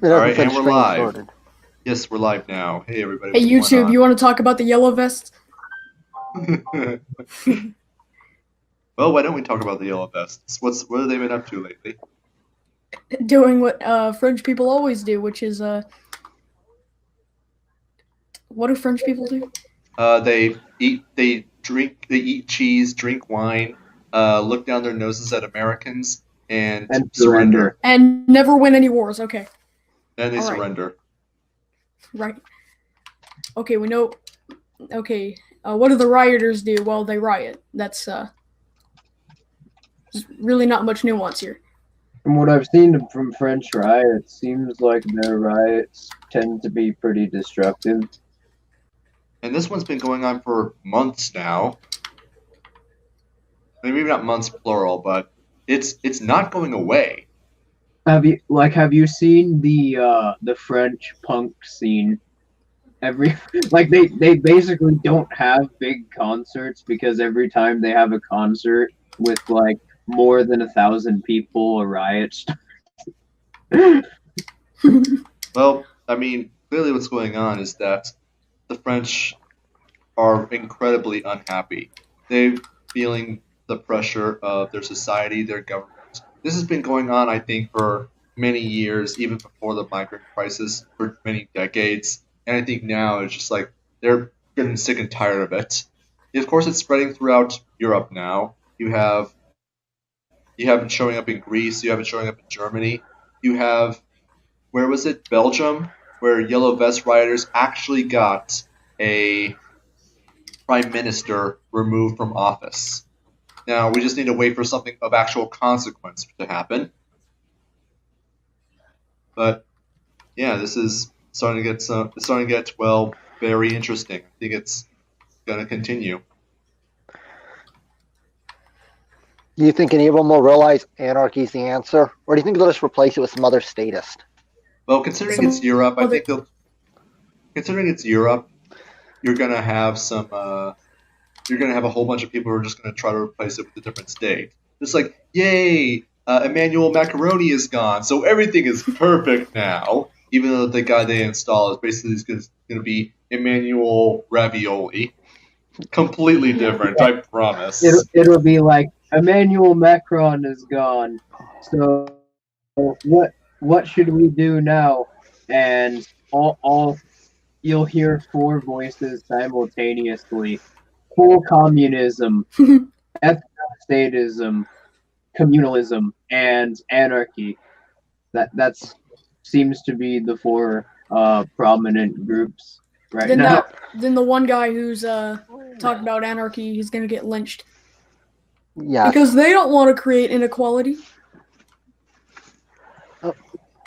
It All hasn't right, said and we're stream live. started. Yes, we're live now. Hey, everybody, Hey what's going YouTube, you want to talk about the yellow vests? on? Well, why don't we talk about the Yellow Vests? What have they been up to lately? Doing what French people always do, which is what do French people do? They eat cheese, drink wine, look down their noses at Americans, and And surrender. And never win any wars. Okay, Then they All right. surrender. right. Okay, we know. Okay, what do the rioters do? Well, they riot. That's there's really not much nuance here. From what I've seen from French riots, seems like their riots tend to be pretty destructive. And this one's been going on for months now. I mean, maybe not months plural, but it's not going away. Have you seen the French punk scene? They basically don't have big concerts because every time they have a concert with like more than 1,000 people, a riot starts. Well, I mean, clearly what's going on is that the French are incredibly unhappy. They're feeling the pressure of their society, their government. This has been going on, I think, for many years, even before the migrant crisis, for many decades. And I think now it's just like they're getting sick and tired of it. Of course, it's spreading throughout Europe now. You have it showing up in Greece. You have it showing up in Germany. You have, where was it? Belgium, where Yellow Vest rioters actually got a prime minister removed from office. Now we just need to wait for something of actual consequence to happen. But yeah, this is starting to get very interesting. I think it's going to continue. Do you think any of them will realize anarchy is the answer? Or do you think they'll just replace it with some other statist? Well, considering it's Europe, I think considering it's Europe, you're going to have you're going to have a whole bunch of people who are just going to try to replace it with a different state. Just like, yay, Emmanuel Macaroni is gone, so everything is perfect now. Even though the guy they install is basically going to be Emmanuel Ravioli. Completely different, I promise. It'll be like Emmanuel Macron is gone, so what should we do now? And all you'll hear four voices simultaneously: full communism, ethno-statism, communalism, and anarchy. That's seems to be the four prominent groups right now. Then the one guy who's talking about anarchy, he's gonna get lynched. Yeah. Because they don't want to create inequality.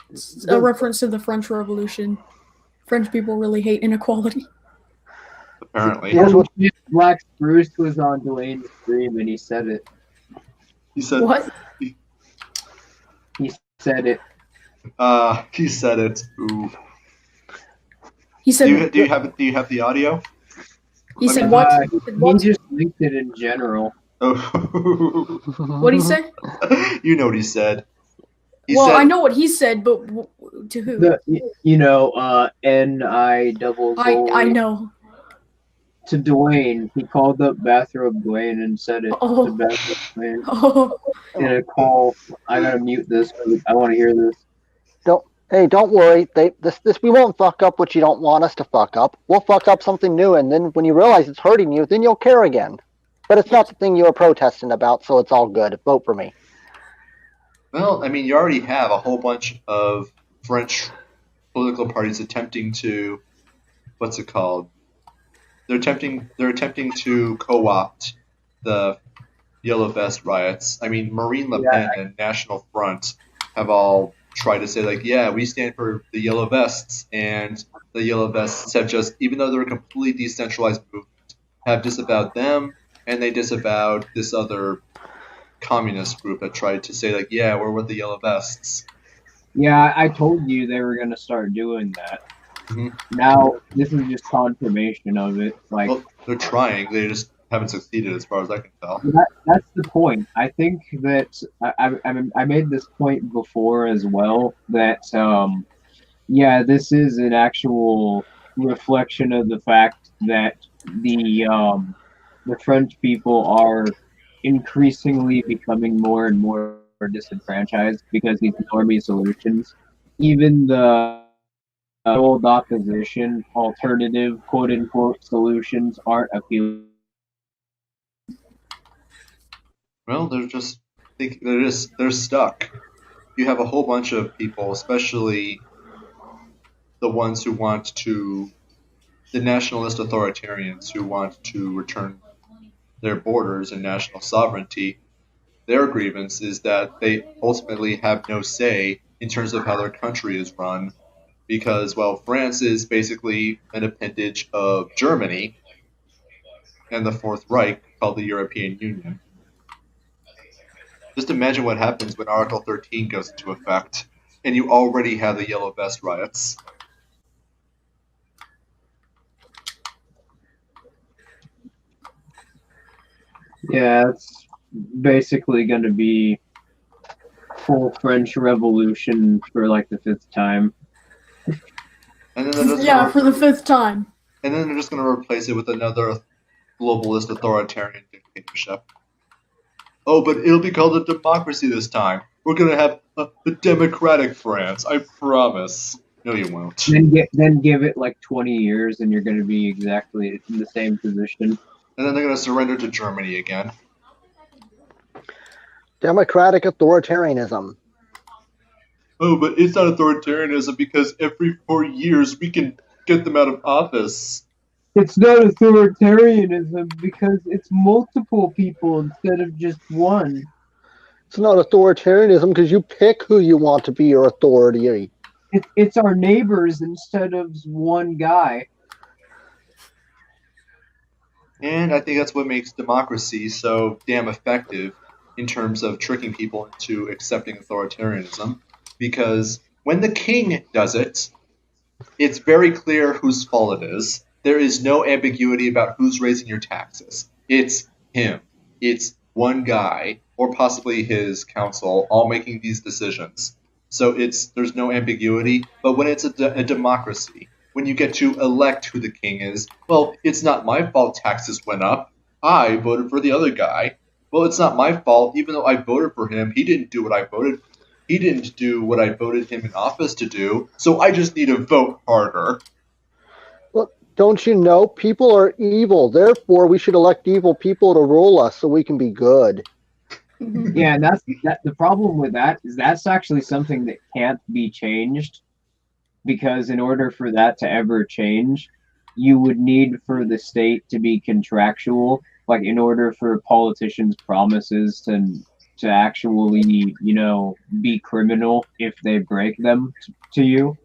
It's a reference to the French Revolution. French people really hate inequality. Apparently. Black Spruce was on Dwayne's stream and he said it. He said what? He said it. He said it. Ooh. He said. Do you have the audio? He said what? He just linked it in general. Oh. What'd he say? You know what he said. I know what he said, but to who? N-I-double. I know. To Dwayne, he called up Bathrobe Dwayne and said it to Bathrobe Dwayne in a call. I gotta mute this. I want to hear this. Don't worry. We won't fuck up what you don't want us to fuck up. We'll fuck up something new, and then when you realize it's hurting you, then you'll care again. But it's not the thing you were protesting about, so it's all good. Vote for me. Well, I mean, you already have a whole bunch of French political parties attempting to, what's it called? They're attempting to co-opt the Yellow Vest riots. I mean, Marine Le Pen and National Front have all tried to say, like, yeah, we stand for the Yellow Vests, and the Yellow Vests have just, even though they're a completely decentralized movement, have disavowed them, and they disavowed this other communist group that tried to say, like, yeah, we're with the Yellow Vests. Yeah, I told you they were going to start doing that. Mm-hmm. Now, this is just confirmation of it. Like, well, they're trying. They just haven't succeeded as far as I can tell. That's the point. I think that I made this point before as well, that Yeah, this is an actual reflection of the fact that the French people are increasingly becoming more and more disenfranchised because these normie solutions, even the old opposition alternative quote unquote solutions aren't appealing. Well, they're stuck. You have a whole bunch of people, especially the ones who want to, the nationalist authoritarians who want to return their borders and national sovereignty. Their grievance is that they ultimately have no say in terms of how their country is run because, well, France is basically an appendage of Germany and the Fourth Reich, called the European Union. Just imagine what happens when Article 13 goes into effect and you already have the Yellow Vest riots. Yeah, it's basically going to be full French Revolution for like the 5th time. And then they're just Yeah, gonna, for the 5th time. and then they're just going to replace it with another globalist authoritarian dictatorship. Oh, but it'll be called a democracy this time. We're going to have a democratic France, I promise. No, you won't. Then give it like 20 years and you're going to be exactly in the same position. And then they're going to surrender to Germany again. Democratic authoritarianism. Oh, but it's not authoritarianism because every 4 years we can get them out of office. It's not authoritarianism because it's multiple people instead of just one. It's not authoritarianism because you pick who you want to be your authority. It's our neighbors instead of one guy. And I think that's what makes democracy so damn effective in terms of tricking people into accepting authoritarianism. Because when the king does it, it's very clear whose fault it is. There is no ambiguity about who's raising your taxes. It's him. It's one guy, or possibly his council, all making these decisions. So there's no ambiguity. But when it's a democracy, when you get to elect who the king is, well, it's not my fault taxes went up. I voted for the other guy. Well, it's not my fault, even though I voted for him. He didn't do what I voted. He didn't do what I voted him in office to do. So I just need to vote harder. Well, don't you know people are evil? Therefore, we should elect evil people to rule us so we can be good. Yeah, and that's the problem with that is that's actually something that can't be changed, because in order for that to ever change, you would need for the state to be contractual. Like in order for politicians' promises to actually, be criminal if they break them to you,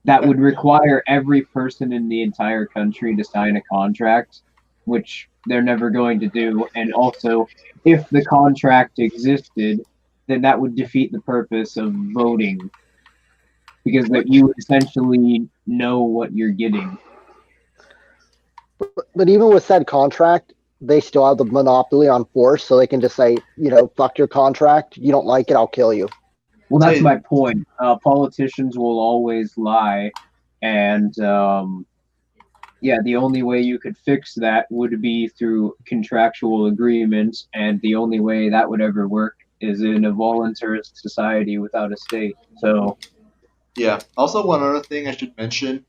that would require every person in the entire country to sign a contract, which they're never going to do. And also, if the contract existed, then that would defeat the purpose of voting, because that you would essentially know what you're getting. But even with said contract, they still have the monopoly on force, so they can just say, fuck your contract. You don't like it, I'll kill you. Well, that's my point. Politicians will always lie, and the only way you could fix that would be through contractual agreements, and the only way that would ever work is in a voluntarist society without a state. So, yeah. Also, one other thing I should mention,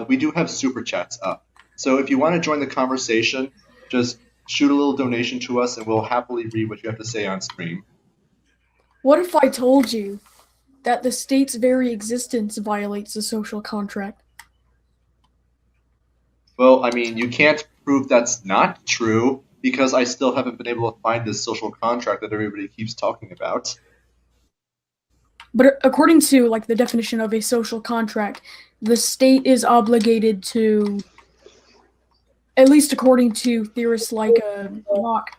we do have super chats up. So if you want to join the conversation, just shoot a little donation to us, and we'll happily read what you have to say on stream. What if I told you that the state's very existence violates the social contract? Well, I mean, you can't prove that's not true, because I still haven't been able to find this social contract that everybody keeps talking about. But according to the definition of a social contract, the state is obligated to, at least according to theorists like Locke,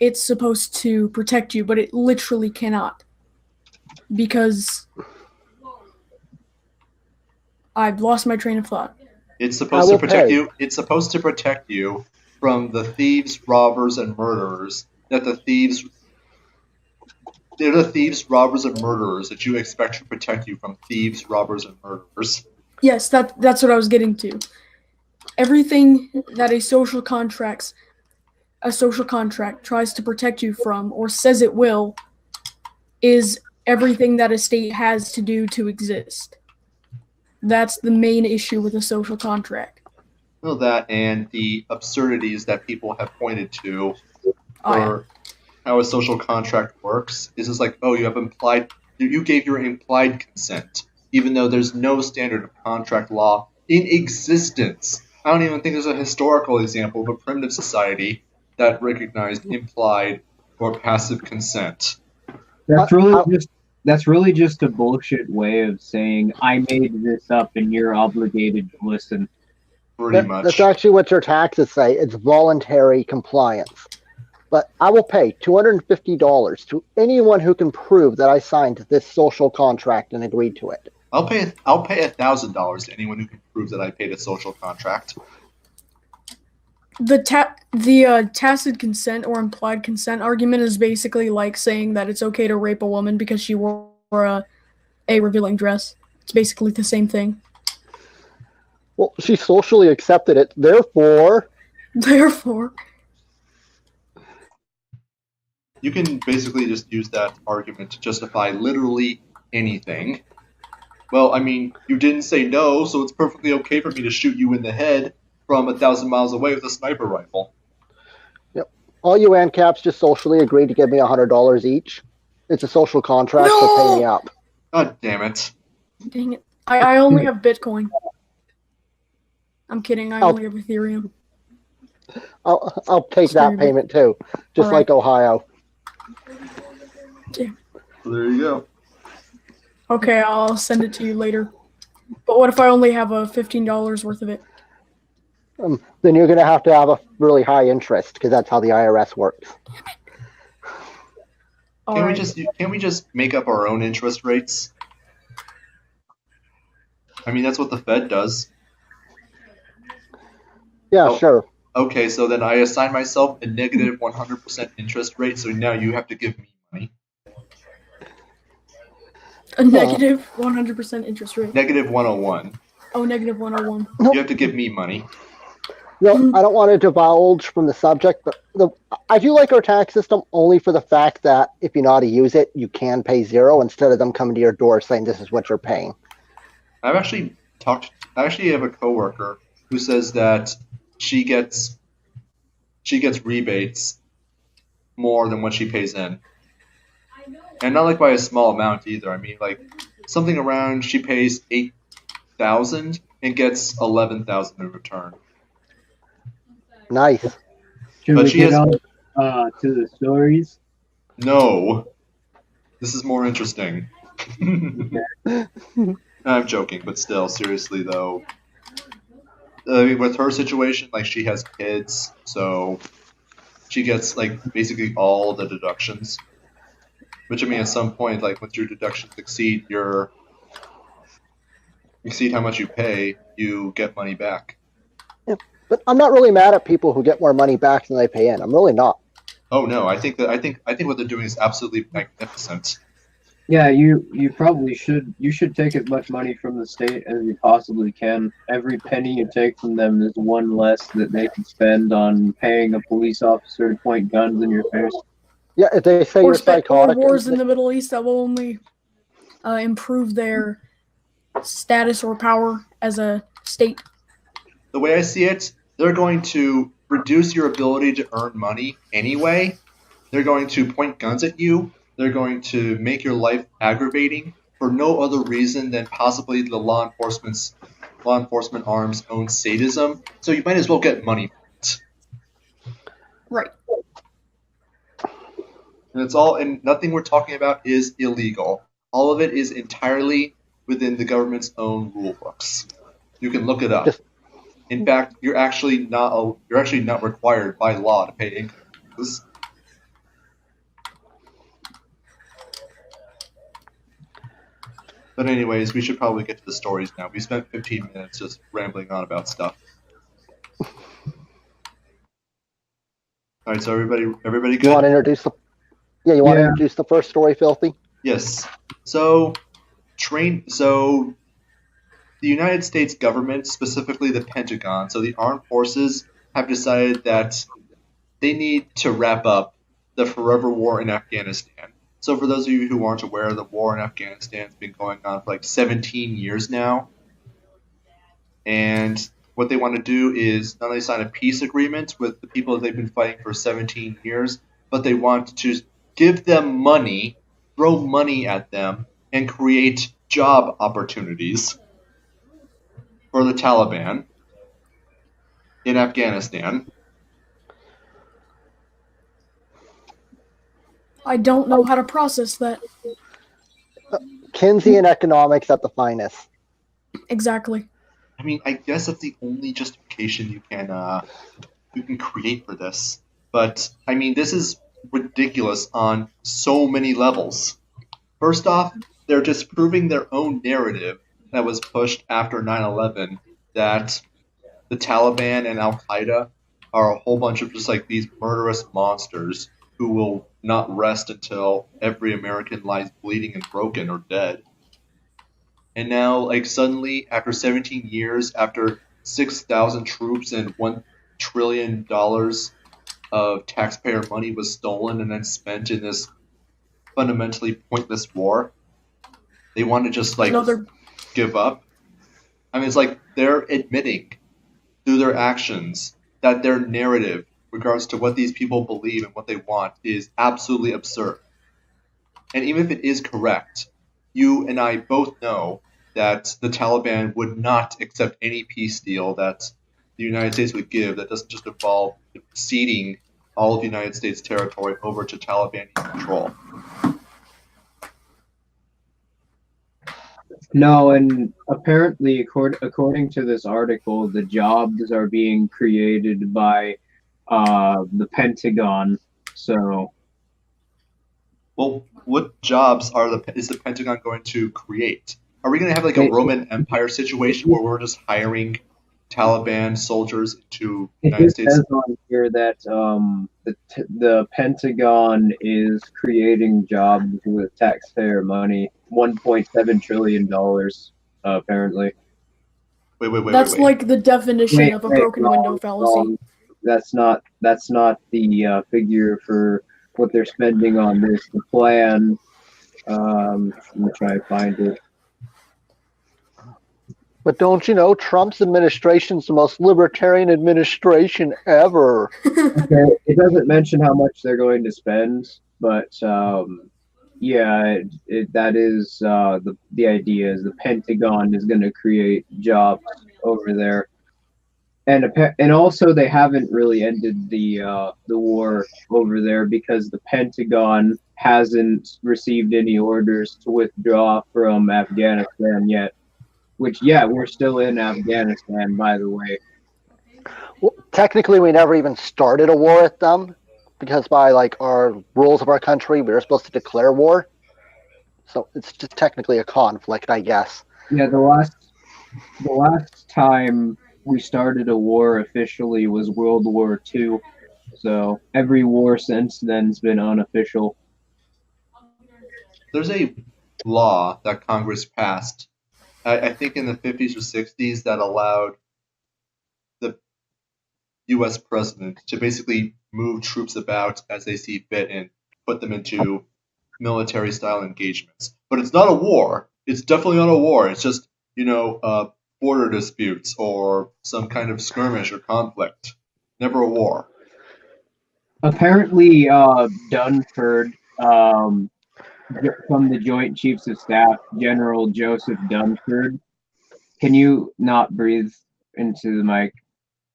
it's supposed to protect you, but it literally cannot. Because I've lost my train of thought. It's supposed to protect you. It's supposed to protect you from the thieves, robbers, and murderers that the thieves they're the thieves, robbers, and murderers that you expect to protect you from thieves, robbers, and murderers. Yes, that's what I was getting to. Everything that a social contract tries to protect you from, or says it will, is everything that a state has to do to exist. That's the main issue with a social contract. Well, that and the absurdities that people have pointed to for how a social contract works is just like, oh, you gave your implied consent, even though there's no standard of contract law in existence. I don't even think there's a historical example of a primitive society that recognized implied or passive consent. That's really just a bullshit way of saying I made this up and you're obligated to listen. Pretty much. That's actually what your taxes say. It's voluntary compliance. But I will pay $250 to anyone who can prove that I signed this social contract and agreed to it. I'll pay $1,000 to anyone who can prove that I paid a social contract. The tacit consent or implied consent argument is basically like saying that it's okay to rape a woman because she wore a revealing dress. It's basically the same thing. Well, she socially accepted it, therefore... You can basically just use that argument to justify literally anything. Well, I mean, you didn't say no, so it's perfectly okay for me to shoot you in the head from 1,000 miles away with a sniper rifle. Yep. All you ANCAPs just socially agreed to give me $100 each. It's a social contract, so pay me up. God damn it. Dang it. I only have Bitcoin. I'm kidding, I only have Ethereum. I'll take that payment too, just All right. like Ohio. Damn. So there you go. Okay, I'll send it to you later. But what if I only have $15 worth of it? Then you're going to have a really high interest, because that's how the IRS works. Can't we just make up our own interest rates? I mean, that's what the Fed does. Yeah, sure. Okay, so then I assign myself a negative 100% interest rate, so now you have to give me money. A negative 100% interest rate. Negative 101. Oh, negative 101. You have to give me money. No, I don't want to divulge from the subject, but I do like our tax system only for the fact that if you know how to use it, you can pay zero instead of them coming to your door saying this is what you're paying. I actually have a coworker who says that she gets rebates more than what she pays in. And not like by a small amount either. I mean, like something around she pays $8,000 and gets $11,000 in return. Nice. Should But we she get has- on to the stories? No. This is more interesting. I'm joking, but still, seriously though. I mean, with her situation, like she has kids, so she gets like basically all the deductions. Which I mean, at some point, like once your deductions exceed how much you pay, you get money back. But I'm not really mad at people who get more money back than they pay in. I'm really not. Oh no, I think what they're doing is absolutely magnificent. Yeah, you probably should. You should take as much money from the state as you possibly can. Every penny you take from them is one less that they can spend on paying a police officer to point guns in your face. Yeah, if they say Or you're psychotic. wars in the Middle East that will only improve their status or power as a state. The way I see it, they're going to reduce your ability to earn money anyway. They're going to point guns at you. They're going to make your life aggravating for no other reason than possibly the law enforcement arm's own sadism. So you might as well get money for it. Right. And nothing we're talking about is illegal. All of it is entirely within the government's own rule books. You can look it up. In fact, you're actually not required by law to pay income taxes. But anyways, we should probably get to the stories now. We spent 15 minutes just rambling on about stuff. All right, so everybody You good? want to introduce the Yeah, you want to Yeah. introduce the first story, Filthy? Yes. So the United States government, specifically the Pentagon, so the armed forces, have decided that they need to wrap up the forever war in Afghanistan. So for those of you who aren't aware, the war in Afghanistan has been going on for like 17 years now. And what they want to do is not only sign a peace agreement with the people that they've been fighting for 17 years, but they want to give them money, throw money at them, and create job opportunities for the Taliban in Afghanistan. I don't know how to process that. Keynesian economics at the finest. Exactly. I mean, I guess that's the only justification you can create for this. But I mean, this is ridiculous on so many levels. First off, they're disproving their own narrative that was pushed after 9/11 that the Taliban and Al Qaeda are a whole bunch of just like these murderous monsters who will not rest until every American lies bleeding and broken or dead. And now, like suddenly, after 17 years, after 6,000 troops and $1 trillion of taxpayer money was stolen and then spent in this fundamentally pointless war, they want to just like Another. give up. I mean, it's like they're admitting through their actions that their narrative, regards to what these people believe and what they want, is absolutely absurd. And even if it is correct, you and I both know that the Taliban would not accept any peace deal that the United States would give that doesn't just involve ceding all of the United States territory over to Taliban control. No, and apparently, according to this article, the jobs are being created by the Pentagon. So, Well, what jobs is the Pentagon going to create? Are we going to have like a Roman Empire situation where we're just hiring Taliban soldiers to the it United just States? says on here that the Pentagon is creating jobs with taxpayer money, $1.7 trillion, apparently. Wait. That's like the definition of a broken wrong, window fallacy. wrong. That's not the figure for what they're spending on this. The plan. I'm gonna try and find it. But don't you know, Trump's administration's the most libertarian administration ever. Okay, it doesn't mention how much they're going to spend, but yeah, that is the idea is the Pentagon is going to create jobs over there, and also they haven't really ended the war over there because the Pentagon hasn't received any orders to withdraw from Afghanistan yet. Which, yeah, we're still in Afghanistan, by the way. Well, technically, we never even started a war with them because by like our rules of our country, we were supposed to declare war. So it's just technically a conflict, I guess. Yeah, the last time we started a war officially was World War II. So every war since then's been unofficial. There's a law that Congress passed, I think in the 50s or 60s, that allowed the U.S. president to basically move troops about as they see fit and put them into military-style engagements. But it's not a war. It's definitely not a war. It's just, border disputes or some kind of skirmish or conflict. Never a war. Apparently, Dunford, from the Joint Chiefs of Staff, General Joseph Dunford. Can you not breathe into the mic?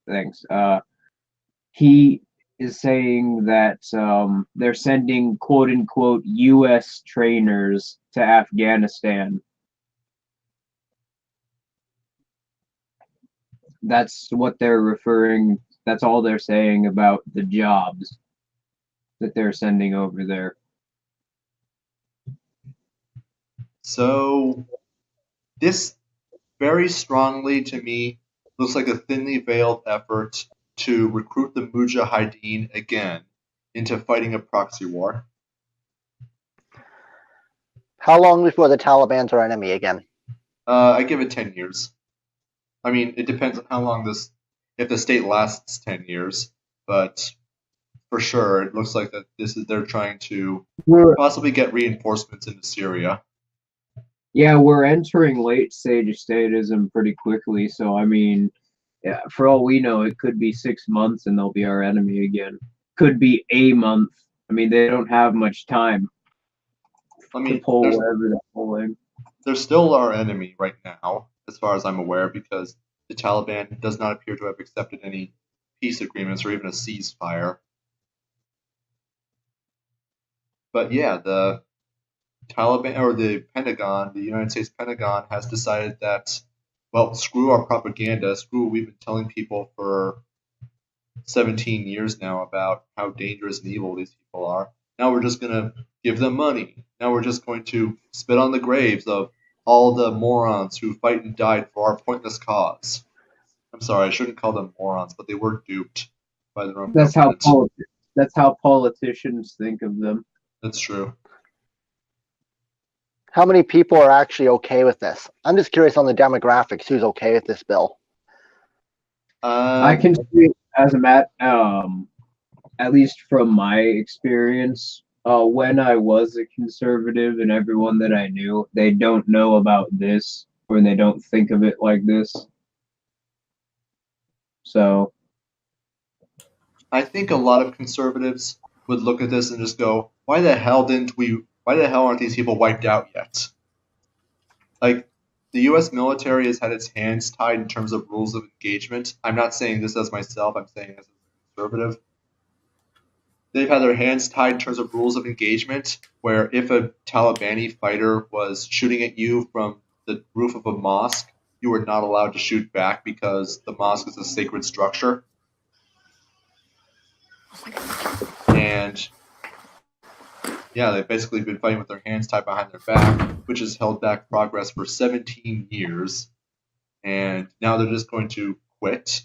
Thanks. He is saying that they're sending quote-unquote U.S. trainers to Afghanistan. That's what they're referring, that's all they're saying about the jobs that they're sending over there. So this very strongly, to me, looks like a thinly veiled effort to recruit the Mujahideen again into fighting a proxy war. How long before the Taliban's our enemy again? I give it 10 years. I mean, it depends on how long if the state lasts 10 years, but for sure, it looks like that they're trying to possibly get reinforcements into Syria. Yeah, we're entering late stage statism pretty quickly, so I mean, yeah, for all we know, it could be 6 months and they'll be our enemy again. Could be a month. I mean, they don't have much time to pull whatever they're pulling. They're still our enemy right now, as far as I'm aware, because the Taliban does not appear to have accepted any peace agreements or even a ceasefire. But yeah, the Taliban or the Pentagon, the United States Pentagon, has decided that, well, screw our propaganda, screw what we've been telling people for 17 years now about how dangerous and evil these people are. Now we're just going to give them money. Now we're just going to spit on the graves of all the morons who fight and died for our pointless cause. I'm sorry, I shouldn't call them morons, but they were duped by their own government. That's how politicians think of them. That's true. How many people are actually okay with this? I'm just curious on the demographics. Who's okay with this bill? I can see as at least from my experience, when I was a conservative and everyone that I knew, they don't know about this or they don't think of it like this. So I think a lot of conservatives would look at this and just go, why the hell aren't these people wiped out yet? Like, the U.S. military has had its hands tied in terms of rules of engagement. I'm not saying this as myself, I'm saying as a conservative. They've had their hands tied in terms of rules of engagement, where if a Talibani fighter was shooting at you from the roof of a mosque, you were not allowed to shoot back because the mosque is a sacred structure. And yeah, they've basically been fighting with their hands tied behind their back, which has held back progress for 17 years. And now they're just going to quit.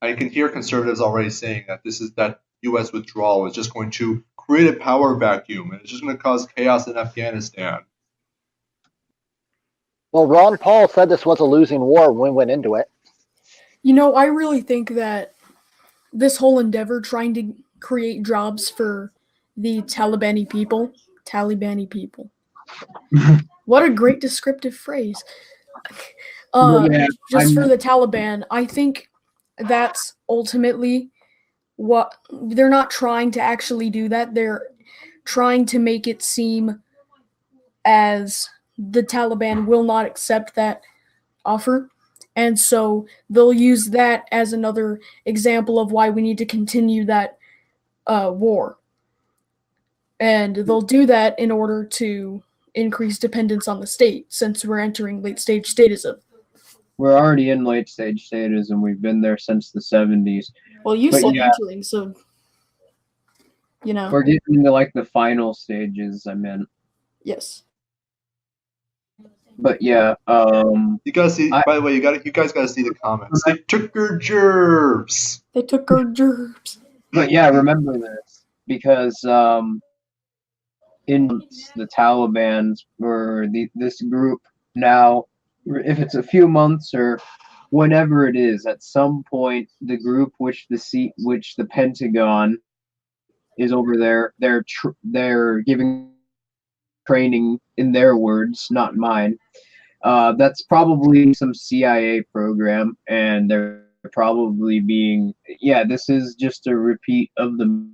I can hear conservatives already saying that that U.S. withdrawal is just going to create a power vacuum and it's just going to cause chaos in Afghanistan. Well, Ron Paul said this was a losing war when we went into it. You know, I really think that this whole endeavor trying to create jobs for the Talibani people. What a great descriptive phrase. For the Taliban, I think that's ultimately what they're not trying to actually do that. They're trying to make it seem as the Taliban will not accept that offer. And so they'll use that as another example of why we need to continue that war. And they'll do that in order to increase dependence on the state, since we're entering late-stage statism. We're already in late-stage statism. We've been there since the 70s. Well, you said entering, so, you know. We're getting into, like, the final stages, I meant. Yes. But yeah, you gotta see. By the way, you guys gotta see the comments. They took our gerbs. They took our gerbs. But yeah, remember this because in the Taliban or this group now, if it's a few months or whenever it is, at some point the group which the Pentagon is over there, they're giving training in their words, not mine. That's probably some CIA program, and they're probably being, this is just a repeat of the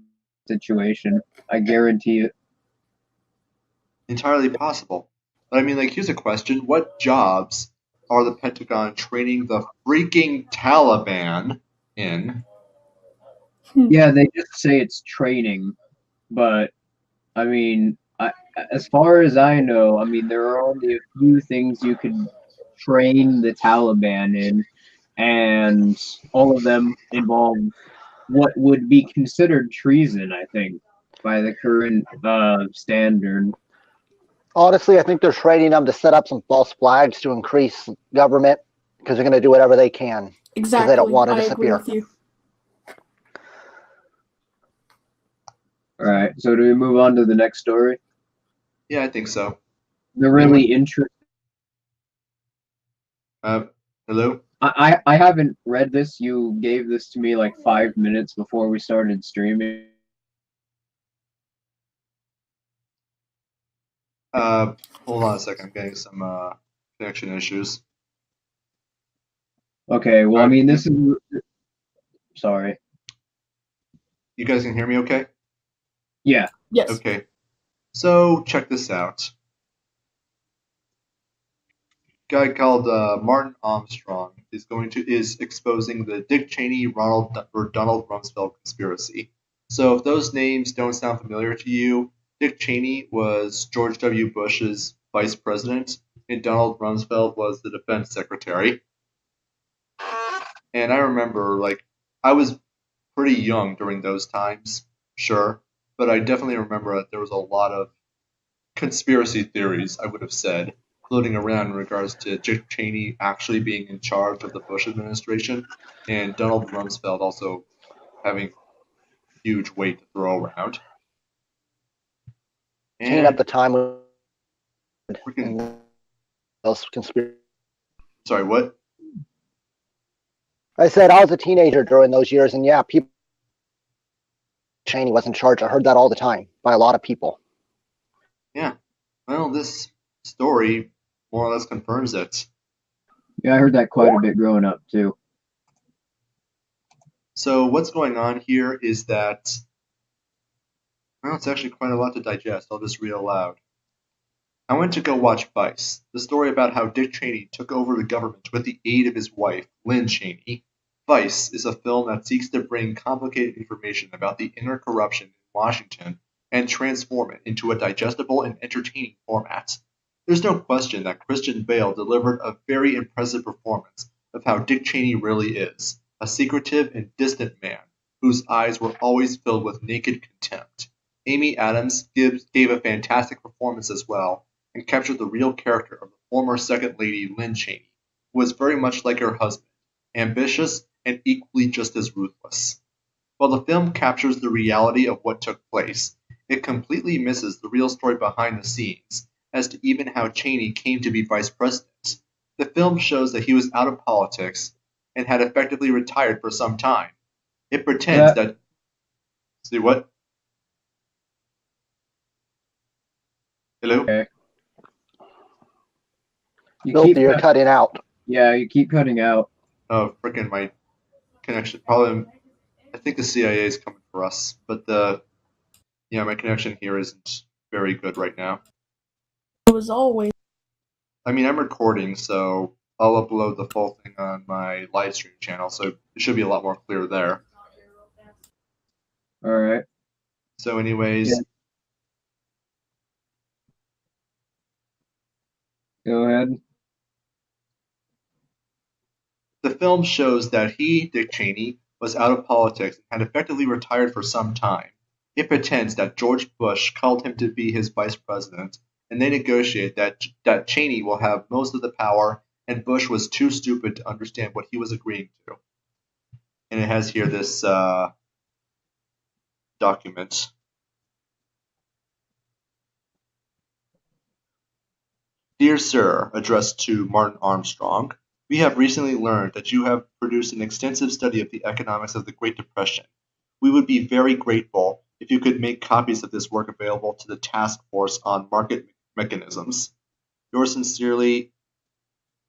situation. I guarantee it. Entirely possible. But I mean, like, here's a question. What jobs are the Pentagon training the freaking Taliban in? Yeah, they just say it's training, but I mean, as far as I know, I mean, there are only a few things you could train the Taliban in, and all of them involve what would be considered treason, I think, by the current standard. Honestly, I think they're training them to set up some false flags to increase government because they're going to do whatever they can. Exactly. They don't want to disappear. disappear. Agree with you. All right, so do we move on to the next story? Yeah, I think so. They're really interesting. Hello? I haven't read this. You gave this to me like 5 minutes before we started streaming. Hold on a second. I'm getting some connection issues. Okay, well, I Alright. mean, this is. Sorry. You guys can hear me okay? Yeah. Yes. Okay. So, check this out. Guy called Martin Armstrong is exposing the Dick Cheney Donald Rumsfeld conspiracy. So if those names don't sound familiar to you, Dick Cheney was George W. Bush's vice president, and Donald Rumsfeld was the defense secretary. And I remember, like, I was pretty young during those times, sure, but I definitely remember that there was a lot of conspiracy theories, I would have said, floating around in regards to Dick Cheney actually being in charge of the Bush administration, and Donald Rumsfeld also having huge weight to throw around. Teen at the And time was freaking, those conspiracy. sorry, what? I said I was a teenager during those years, and yeah, people. Cheney was in charge. I heard that all the time by a lot of people. Yeah. Well, this story more or less confirms it. Yeah, I heard that quite a bit growing up, too. So what's going on here is that, well, it's actually quite a lot to digest. I'll just read aloud. I went to go watch Vice, the story about how Dick Cheney took over the government with the aid of his wife, Lynn Cheney. Vice is a film that seeks to bring complicated information about the inner corruption in Washington and transform it into a digestible and entertaining format. There's no question that Christian Bale delivered a very impressive performance of how Dick Cheney really is, a secretive and distant man whose eyes were always filled with naked contempt. Amy Adams gave a fantastic performance as well, and captured the real character of the former Second Lady Lynn Cheney, who was very much like her husband, ambitious and equally just as ruthless. While the film captures the reality of what took place, it completely misses the real story behind the scenes as to even how Cheney came to be vice president. The film shows that he was out of politics and had effectively retired for some time. It pretends that. See what? Hello? Okay. Filthy, you're cutting out. Yeah, you keep cutting out. Oh, frickin' my connection. Probably, I think the CIA is coming for us, but my connection here isn't very good right now. It was always. I mean, I'm recording, so I'll upload the full thing on my live stream channel, so it should be a lot more clear there. All right. So, anyways, Yeah. Go ahead. the film shows that he, Dick Cheney, was out of politics and had effectively retired for some time. It pretends that George Bush called him to be his vice president, and they negotiate that Cheney will have most of the power, and Bush was too stupid to understand what he was agreeing to. And it has here this document. Dear Sir, addressed to Martin Armstrong, we have recently learned that you have produced an extensive study of the economics of the Great Depression. We would be very grateful if you could make copies of this work available to the Task Force on Market Mechanisms. Yours sincerely,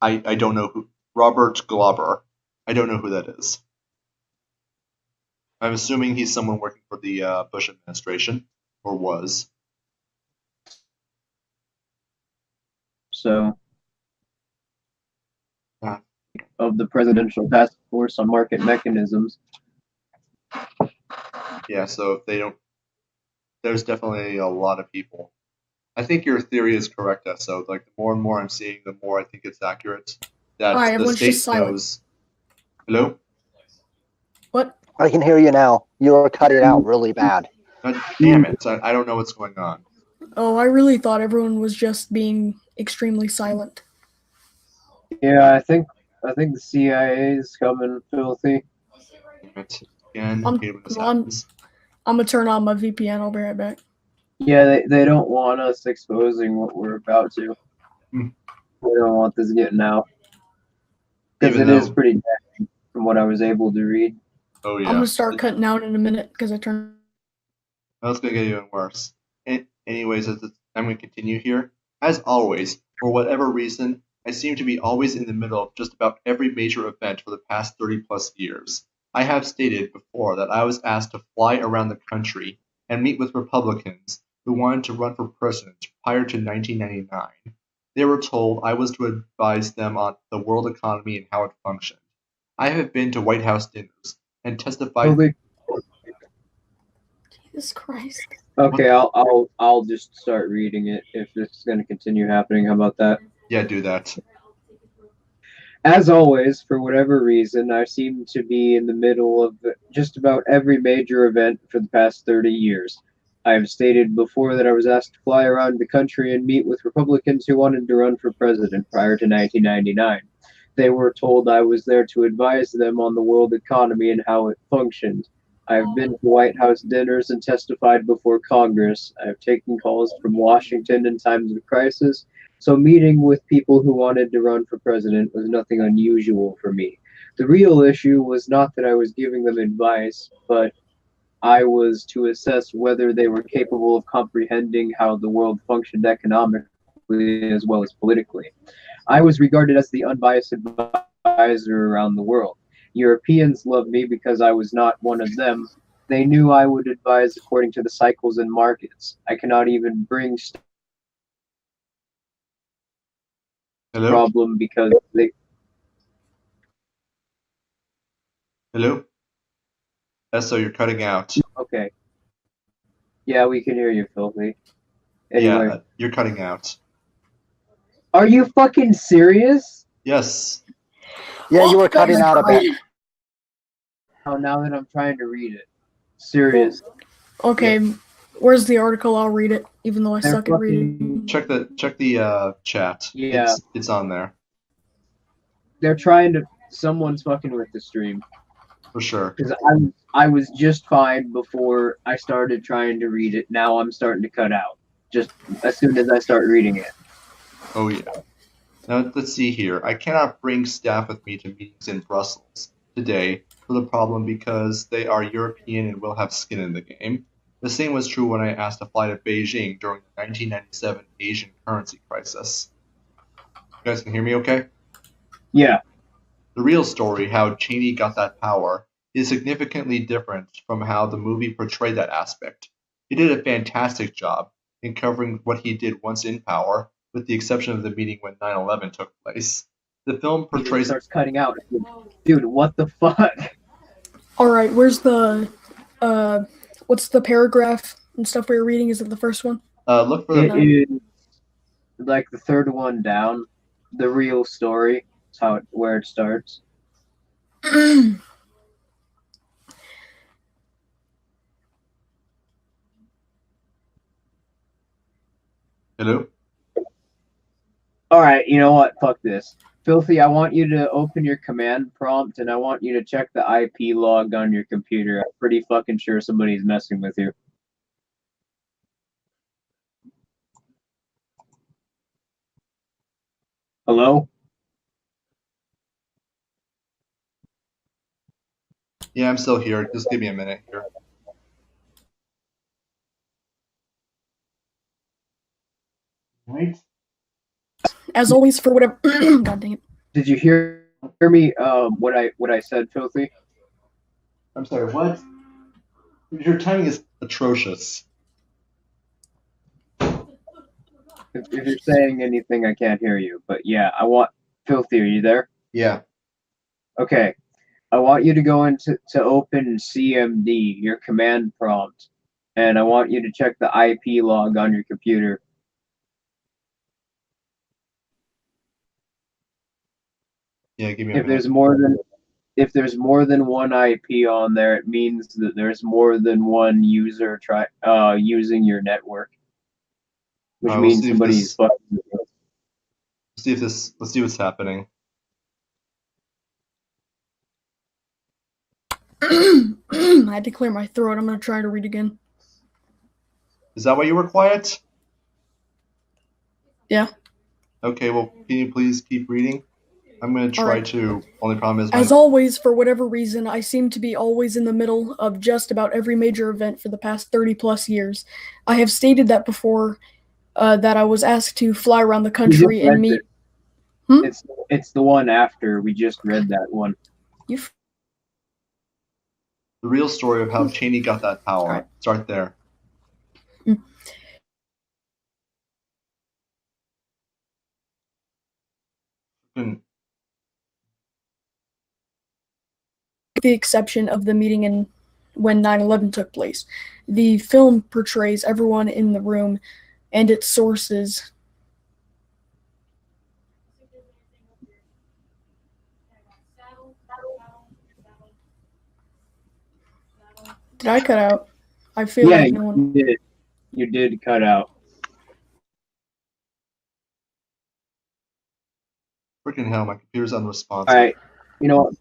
I don't know who, Robert Glauber. I don't know who that is. I'm assuming he's someone working for the Bush administration, or was. So, of the Presidential Task Force on Market Mechanisms. Yeah, so if they don't, there's definitely a lot of people. I think your theory is correct, Esso. Like, the more and more I'm seeing, the more I think it's accurate. That Alright, the everyone's state just silent. knows. Hello? What? I can hear you now. You're cutting out really bad. God damn it. I don't know what's going on. Oh, I really thought everyone was just being extremely silent. Yeah, I think the CIA is coming, filthy. Damn it. Again, I'm- hate when this I'm- happens. I'm gonna turn on my VPN. I'll be right back. Yeah, they don't want us exposing what we're about to. Hmm. They don't want this getting out. Because Even it is though, pretty bad from what I was able to read. oh I'm yeah, gonna start cutting out in a minute because I turned. that's gonna get even worse. Anyways, I'm gonna continue here. As always, for whatever reason, I seem to be always in the middle of just about every major event for the past 30 plus years. I have stated before that I was asked to fly around the country and meet with Republicans who wanted to run for president prior to 1999. They were told I was to advise them on the world economy and how it functioned. I have been to White House dinners and testified. Holy- Jesus Christ. Okay, I'll just start reading it if this is going to continue happening. How about that? Yeah, do that. As always, for whatever reason, I seem to be in the middle of just about every major event for the past 30 years. I have stated before that I was asked to fly around the country and meet with Republicans who wanted to run for president prior to 1999. They were told I was there to advise them on the world economy and how it functioned. I have been to White House dinners and testified before Congress. I have taken calls from Washington in times of crisis, so meeting with people who wanted to run for president was nothing unusual for me. The real issue was not that I was giving them advice, but I was to assess whether they were capable of comprehending how the world functioned economically as well as politically. I was regarded as the unbiased advisor around the world. Europeans loved me because I was not one of them. They knew I would advise according to the cycles and markets. I cannot even bring Hello? problem because they Hello? So you're cutting out. okay. Yeah, we can hear you, Filthy. Anyway, Yeah, you're cutting out. are you fucking serious? Yes. Yeah, you were God, cutting out a bit. Oh, now that I'm trying to read it. Serious. Okay, where's the article? I'll read it, even though I They're suck at reading. Check the chat. Yeah. It's on there They're trying to. Someone's fucking with the stream. for sure. Because I was just fine before I started trying to read it. Now I'm starting to cut out. Just as soon as I start reading it. Oh yeah. Now let's see here. I cannot bring staff with me to meetings in Brussels today for the problem because they are European and will have skin in the game. The same was true when I asked to fly to Beijing during the 1997 Asian currency crisis. You guys can hear me okay? Yeah. The real story, how Cheney got that power, is significantly different from how the movie portrayed that aspect. He did a fantastic job in covering what he did once in power, with the exception of the meeting when 9/11 took place. The film It portrays. starts cutting out. Dude, what the fuck? Alright, where's the what's the paragraph and stuff we were reading? Is it the first one? Look for It the. is like the third one down. The real story. That's where it starts. Hello? Alright, you know what? Fuck this. Filthy, I want you to open your command prompt and I want you to check the IP log on your computer. I'm pretty fucking sure somebody's messing with you. Hello? Yeah, I'm still here. Just give me a minute here. Right? As always, for whatever. God dang it. Did you hear me? What I said, Filthy? I'm sorry, what? Your timing is atrocious. If you're saying anything, I can't hear you. But yeah, I want Filthy. Are you there? Yeah. Okay. I want you to go into open CMD, your command prompt, and I want you to check the IP log on your computer. Yeah, give me a If minute. there's more than one IP on there, it means that there's more than one user using your network, which We'll means see if somebody's this- fucking with you. Let's see what's happening. I had to clear my throat. I'm gonna try to read again. Is that why you were quiet? Yeah. Okay, well, can you please keep reading? I'm going to try Alright. to. Only problem is As always, for whatever reason, I seem to be always in the middle of just about every major event for the past 30 plus years. I have stated that before, that I was asked to fly around the We country just read and meet. It's the one after. We just read that one. You the real story of how Cheney got that power. Alright. Start there. Hmm. the exception of the meeting in when 9/11 took place. The film portrays everyone in the room and its sources. Did I cut out? I feel Yeah, like no one. you did. You did cut out. Freaking hell, my computer's unresponsive. All right. You know what?